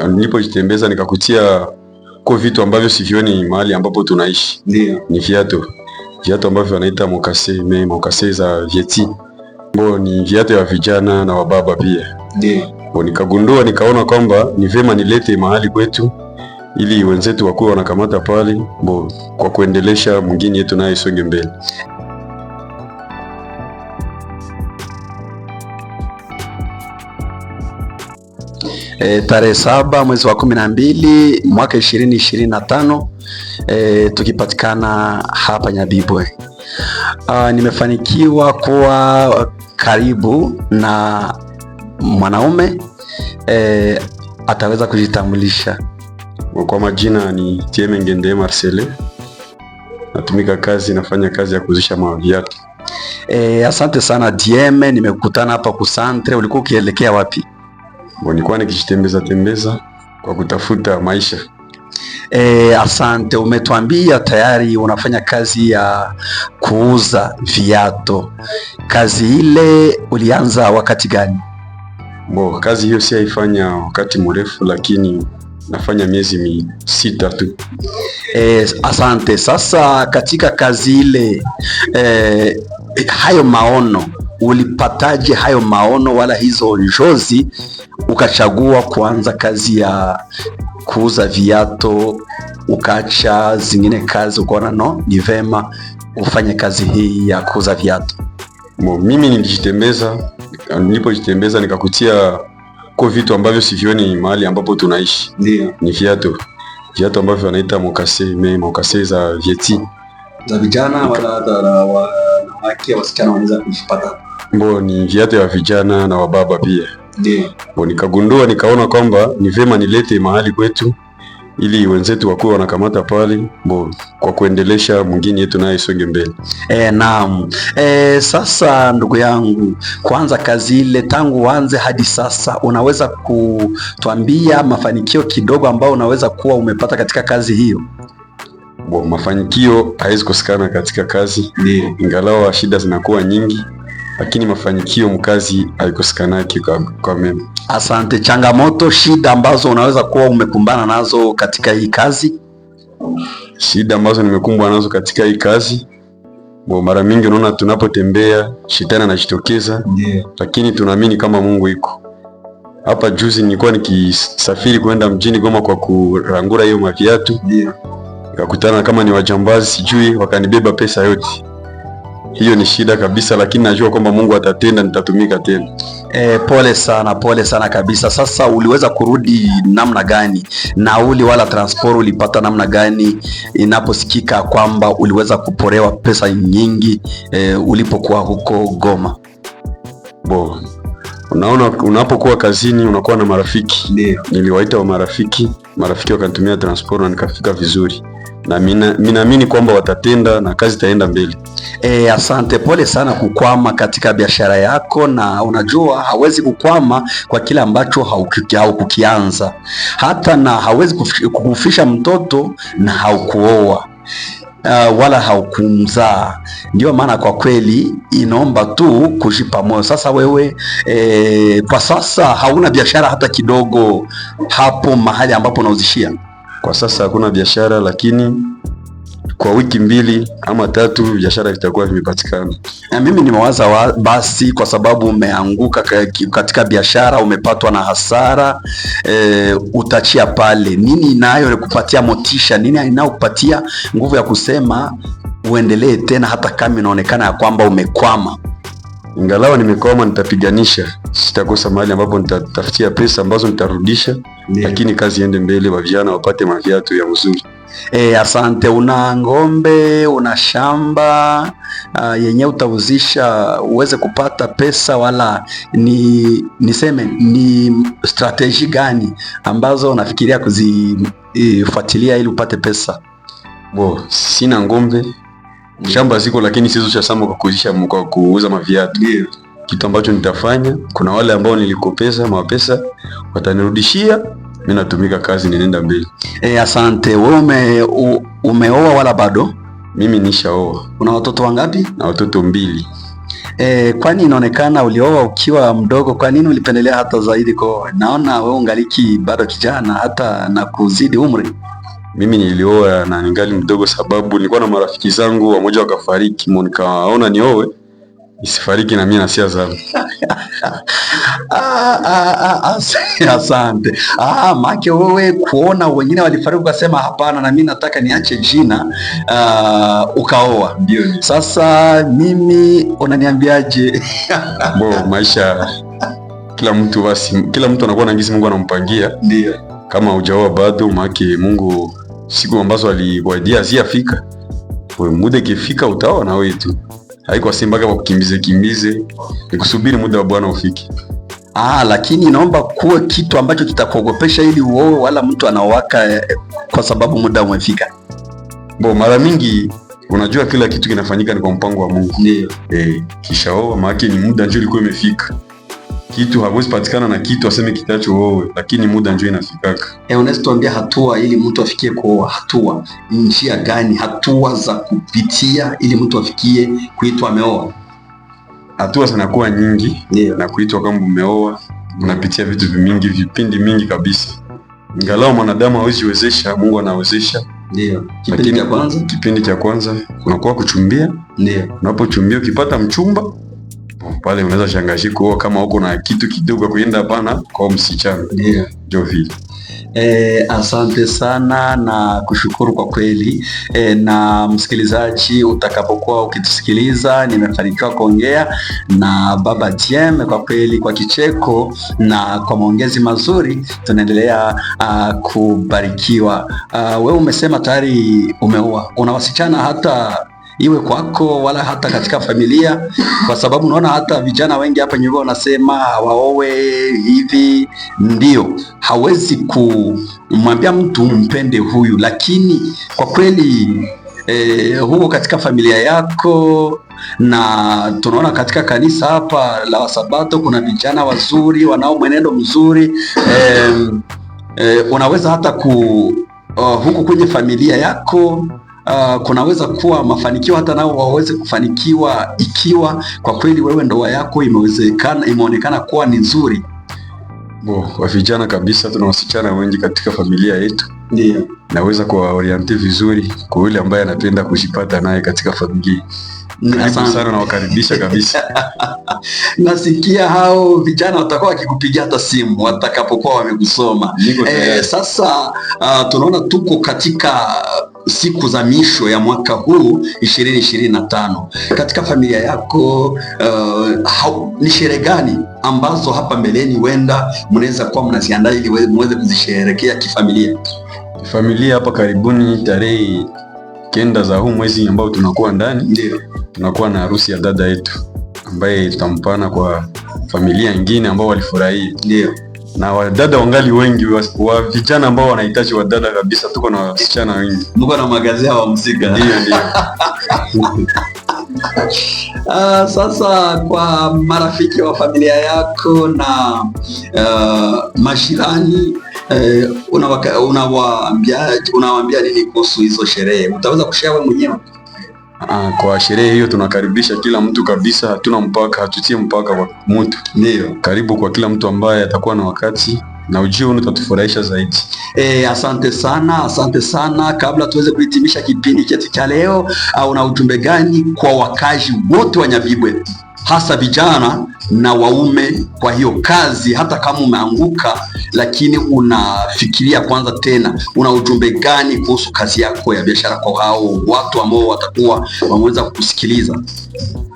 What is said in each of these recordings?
nilipojitembeza nikakutia kwa vitu ambavyo sivioni mahali ambapo tunaishi. Ndio. Ni viatu ambavyo wanaita mokase za vieti. Ni viatu ya vijana na wababa pia. Ndio. Nikagundua nikaona kwamba ni vema nilete mahali kwetu ili wenzetu wakuwa wanakamata pale kwa kuendelesha mwingine yetu naye isonge mbele. Tarehe 7 mwezi wa 12 mwaka 2025, tukipatikana hapa Nyabibwe. Nimefanikiwa kuwa karibu na mwanaume, ataweza kujitambulisha. Kwa majina ni Tieme Ngende Marcele. Nafanya kazi ya kuzisha maviatu. Asante sana Tieme, nimekutana hapa kusantre. Ulikuwa ukielekea wapi? Nilikuwa nikijitembeza kwa kutafuta maisha. Asante, umetuambia tayari unafanya kazi ya kuuza viatu. Kazi ile ulianza wakati gani? Kazi hiyo si haifanya wakati mrefu, lakini nafanya miezi 6 tu. Asante. Sasa katika kazi ile, hayo maono ulipataje? Hayo maono wala hizo njozi ukachagua kuanza kazi ya kuuza viatu, ukaacha zingine kazi, ukaona ni vema ufanye kazi hii ya kuuza viatu? Mimi nilipojitembeza nikakutia kwa vitu ambavyo sivioni mahali ambapo tunaishi. Ndio. Ni viatu ambavyo wanaita mokase za vieti. Za vijana wala wanawake, wasichana wanaweza kuvipata? Ni viatu ya vijana na wababa pia. Ndio. Nikagundua nikaona kwamba ni vema nilete mahali kwetu ili wenzetu wakuwa wanakamata pale kwa kuendelesha mwingine yetu naye isonge mbele. Naam. Sasa ndugu yangu, kwanza kazi ile tangu uanze hadi sasa, unaweza kutuambia mafanikio kidogo ambao unaweza kuwa umepata katika kazi hiyo? Mafanikio haiwezi kosekana katika kazi. Ndio. Ingawa shida zinakuwa nyingi, lakini mafanikio mkazi haikosekanaki kwa mimi. Asante. Changamoto, shida ambazo unaweza kuwa umekumbana nazo katika hii kazi? Shida ambazo nimekumbana nazo katika hii kazi, mara mingi unaona tunapotembea shetani anajitokeza. Lakini tunaamini kama Mungu iko hapa. Juzi nilikuwa nikisafiri kwenda mjini Goma kwa kurangura hiyo maviatu. Nikakutana kama ni wajambazi, sijui wakanibeba pesa yote. Hiyo ni shida kabisa, lakini najua kwamba Mungu atatenda, nitatumika tena. Pole sana kabisa. Sasa uliweza kurudi namna gani? Nauli wala transport ulipata namna gani inaposikika kwamba uliweza kuporewa pesa nyingi ulipokuwa huko Goma? Unaona, unapokuwa kazini unakuwa na marafiki. Niliwaita wa marafiki wakanitumia transport na nikafika vizuri, na mimi naamini kwamba watatenda na kazi itaenda mbele. Asante. Pole sana kukwama katika biashara yako, na unajua hawezi kukwama kwa kile ambacho haukukianza. Hata na hawezi kukufisha mtoto na haukuoa wala haukumzaa. Ndio maana kwa kweli inaomba tu kujipa moyo. Sasa wewe kwa sasa hauna biashara hata kidogo hapo mahali ambapo unauzishia? Kwa sasa hakuna biashara, lakini kwa wiki 2 ama 3 biashara itakuwa vimepatikana. Mimi nimewaza basi, kwa sababu umeanguka katika biashara, umepatwa na hasara, utachia pale. Nini inayo kupatia motisha? Nini inayokupatia nguvu ya kusema uendelee tena hata kama inaonekana ya kwamba umekwama? Ingawa nimekwama, nitapiganisha. Sitakosa mahali ambapo nitatafutia pesa ambazo nitarudisha. Lakini kazi iende mbele, wa vijana wapate maviatu ya mzuri. Asante. Una ng'ombe, una shamba yenye utauzisha uweze kupata pesa, wala niseme ni strategy gani ambazo unafikiria kuzifuatilia ili upate pesa? Sina ng'ombe. Shamba ziko, lakini sizo cha sama kwa kuuza maviatu. Kitu ambacho nitafanya, kuna wale ambao nilikopesa mapesa watanirudishia, mimi natumika kazi, ninaenda mbele. Asante. Wewe umeoa wala bado? Mimi nishaoa. Una watoto wangapi? Na watoto 2. Kwani inaonekana ulioa ukiwa mdogo, kwa nini ulipendelea hata zaidi kwa? Naona wewe ungaliki bado kijana hata na kuzidi umri. Mimi nilioa na ningali mdogo sababu nilikuwa na marafiki zangu wamoja wakafariki, nikaona nioe isifariki na mimi nasia zangu. Asante. Make wewe kuona wengine walifariki ukasema hapana, na mimi nataka niache jina, ukaoa. Sasa mimi unaniambiaje? Maisha kila mtu anakuwa na ngisi Mungu anampangia. Ndio. Kama hujaoa bado, make Mungu siku ambazo alikuahidia ziafika, muda ikifika utaoa na wewe tu. Haiko mpaka wakukimbize, nikusubiri muda wa Bwana ufike. Lakini naomba kuwe kitu ambacho kitakuogopesha ili uoe, wala mtu anaowaka kwa sababu muda umefika. Mara mingi unajua kila kitu kinafanyika ni kwa mpango wa Mungu. Ndio. Kisha oa maana ni muda njoo ilikuwa imefika. Kitu hawezi patikana na kitu aseme kitacho oe, lakini muda njoo inafikaka. Unaweza tuambia hatua ili mtu afikie kuoa, hatua njia gani, hatua za kupitia ili mtu afikie kuitwa ameoa? Hatua zinakuwa nyingi. Na kuitwa kama umeoa unapitia vitu vingi, vipindi mingi kabisa. Ingalau mwanadamu hawezi wezesha, Mungu anawezesha. Ndio. Kipindi cha kwanza kunakuwa kuchumbia. Ndio. Unapochumbia ukipata mchumba pale unaweza shangashi kuoa kama uko na kitu kidogo kuenda hapana kwa msichana. Ndio vile. Asante sana na kushukuru kwa kweli. Na msikilizaji, utakapokuwa ukitusikiliza, nimefanikiwa kuongea na Baba Diem kwa kweli, kwa kicheko na kwa maongezi mazuri. Tunaendelea kubarikiwa. Wewe umesema tayari umeoa, una wasichana hata iwe kwako wala hata katika familia, kwa sababu unaona hata vijana wengi hapa nyumbani wanasema waowe hivi. Ndio, hawezi kumwambia mtu mpende huyu, lakini kwa kweli huko katika familia yako, na tunaona katika kanisa hapa la Wasabato kuna vijana wazuri wanao mwenendo mzuri. Unaweza hata huko kwenye familia yako kunaweza kuwa mafanikio hata nao waweze kufanikiwa, ikiwa kwa kweli wewe ndoa yako imeonekana kuwa ni nzuri. Kwa vijana kabisa, tuna wasichana wengi katika familia yetu. Ndio. Naweza kuwaoriente vizuri kwa yule ambaye anapenda kujipata naye katika familia. Karibu sana na wakaribisha kabisa. Nasikia hao vijana watakuwa wakikupigia hata simu watakapokuwa wamekusoma. Sasa tunaona tuko katika siku za misho ya mwaka huu 2025. Katika familia yako ni sherehe gani ambazo hapa mbeleni wenda mnaweza kuwa mnaziandaa ili muweze kuzisherehekea kifamilia? Familia hapa karibuni tarehe 9 za huu mwezi ambao tunakuwa ndani. Ndio. Tunakuwa na harusi ya dada yetu ambaye tutampana kwa familia nyingine ambao walifurahia. Ndio. Na wadada wangali wengi wa vijana ambao wanahitaji wadada kabisa, tuko na wasichana wengi. Mko na magazeti wa muziki. Ndio. Sasa kwa marafiki wa familia yako na majirani, unawaambia nini kuhusu hizo sherehe? Utaweza kushare wewe mwenyewe? Kwa sherehe hiyo tunakaribisha kila mtu kabisa, hatuna mpaka, hatutie mpaka kwa mtu. Ndio. Karibu kwa kila mtu ambaye atakuwa na wakati na ujio utatufurahisha zaidi. Asante sana. Kabla tuweze kuhitimisha kipindi chetu cha leo, una ujumbe gani kwa wakazi wote wa Nyabibwe, hasa vijana na waume, kwa hiyo kazi, hata kama umeanguka lakini unafikiria kwanza tena, una ujumbe gani kuhusu kazi yako ya biashara kwa hao watu ambao watakuwa wameweza kukusikiliza?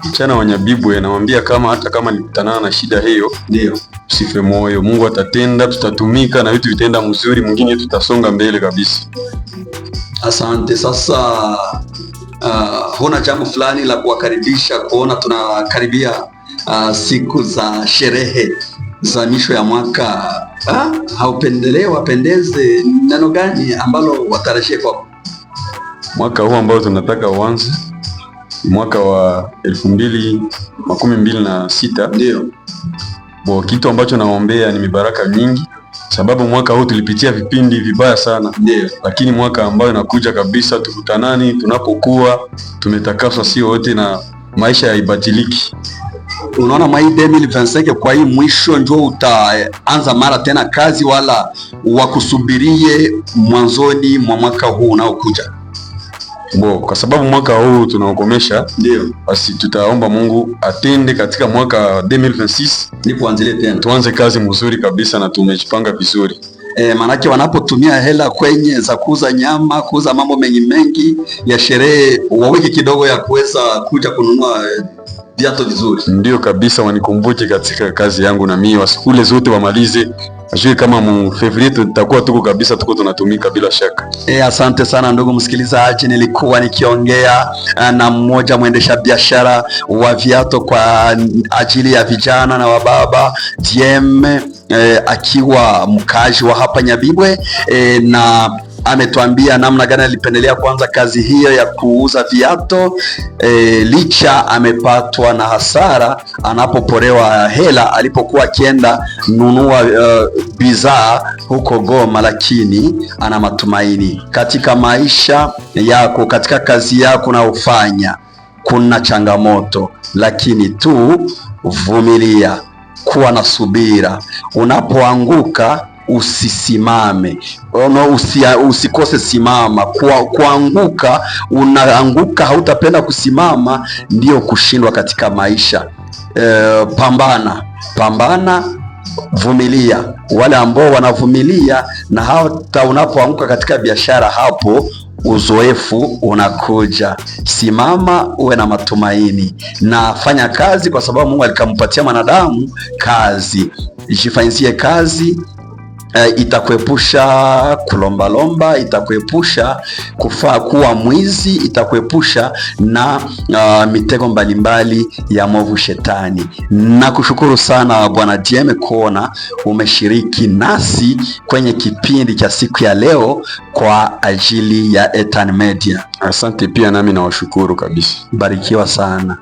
Vijana wa Nyabibwe nawaambia hata kama nikutana na shida hiyo, ndio, usife moyo, Mungu atatenda, tutatumika na vitu vitenda mzuri, mwingine tutasonga mbele kabisa. Asante. Sasa huna jambo fulani la kuwakaribisha kuona tunakaribia siku za sherehe za misho ya mwaka, haupendelee wapendeze, neno gani ambalo watarajie kwa mwaka huu ambao tunataka uanze, mwaka wa 2026? Ndio. Kitu ambacho naombea ni mibaraka mingi, sababu mwaka huu tulipitia vipindi vibaya sana. Ndio. Lakini mwaka ambao inakuja kabisa, tukutanani tunapokuwa tumetakaswa sio wote na maisha haibatiliki. Unaona mwa 2025 kwa hii mwisho ndio utaanza mara tena kazi, wala wakusubirie mwanzoni mwa mwaka huu unaokuja? Kwa sababu mwaka huu tunaokomesha, ndio basi tutaomba Mungu atende katika mwaka 2026 ni tena tuanze kazi mzuri kabisa, na tumejipanga vizuri. Manake wanapotumia hela kwenye za kuuza nyama, kuuza mambo mengi ya sherehe, waweke kidogo ya kuweza kuja kununua viatu vizuri. Ndio kabisa, wanikumbuke katika kazi yangu, na mimi wasikule zote wamalize. Ajue kama mu February tutakuwa tuko kabisa, tuko tunatumika bila shaka. Asante sana ndugu msikilizaji, nilikuwa nikiongea na mmoja mwendesha biashara wa viatu kwa ajili ya vijana na wababa, Diem akiwa mkazi wa hapa Nyabibwe, na ametuambia namna gani alipendelea kuanza kazi hiyo ya kuuza viatu, licha amepatwa na hasara anapoporewa hela alipokuwa akienda nunua bidhaa huko Goma, lakini ana matumaini katika maisha yako, katika kazi yako unaofanya. Kuna changamoto, lakini tu vumilia, kuwa na subira. Unapoanguka usisimame, usikose simama. Kuanguka, unaanguka hautapenda kusimama, ndio kushindwa katika maisha. Pambana, vumilia. Wale ambao wanavumilia, na hata unapoanguka katika biashara, hapo uzoefu unakuja. Simama, uwe na matumaini na fanya kazi, kwa sababu Mungu alikampatia mwanadamu kazi. Jifanyizie kazi, itakuepusha kulombalomba, itakuepusha kuwa mwizi, itakuepusha na mitego mbalimbali ya mwovu shetani. Na kushukuru sana Bwana Diem kuona umeshiriki nasi kwenye kipindi cha siku ya leo kwa ajili ya Ethan Media. Asante pia, nami nawashukuru kabisa. Barikiwa sana.